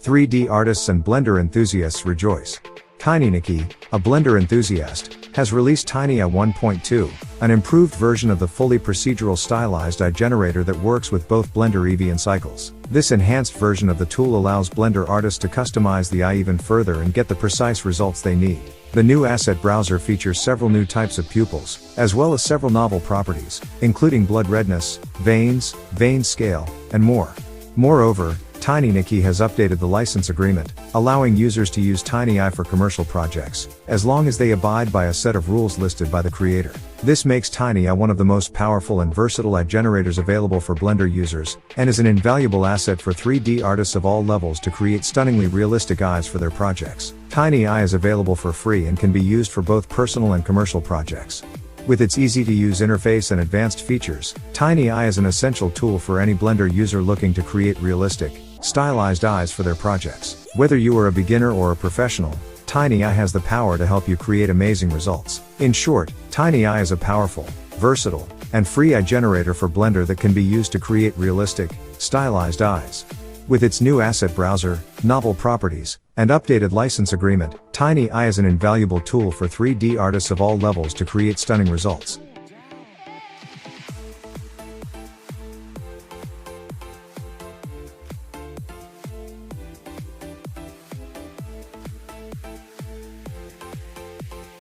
3D artists and Blender enthusiasts rejoice. TinyNiki, a Blender enthusiast, has released Tiny AI 1.2, an improved version of the fully procedural stylized AI generator that works with both Blender Eevee and Cycles. This enhanced version of the tool allows Blender artists to customize the AI even further and get the precise results they need. The new asset browser features several new types of pupils, as well as several novel properties, including blood redness, veins, vein scale, and more. Moreover, TinyNiki has updated the license agreement, allowing users to use Tiny AI for commercial projects, as long as they abide by a set of rules listed by the creator. This makes Tiny AI one of the most powerful and versatile AI generators available for Blender users, and is an invaluable asset for 3D artists of all levels to create stunningly realistic eyes for their projects. Tiny AI is available for free and can be used for both personal and commercial projects. With its easy-to-use interface and advanced features, Tiny AI is an essential tool for any Blender user looking to create realistic, stylized eyes for their projects. Whether you are a beginner or a professional, Tiny AI has the power to help you create amazing results. In short, Tiny AI is a powerful, versatile, and free AI generator for Blender that can be used to create realistic, stylized eyes. With its new asset browser, novel properties, and updated license agreement, Tiny AI is an invaluable tool for 3D artists of all levels to create stunning results.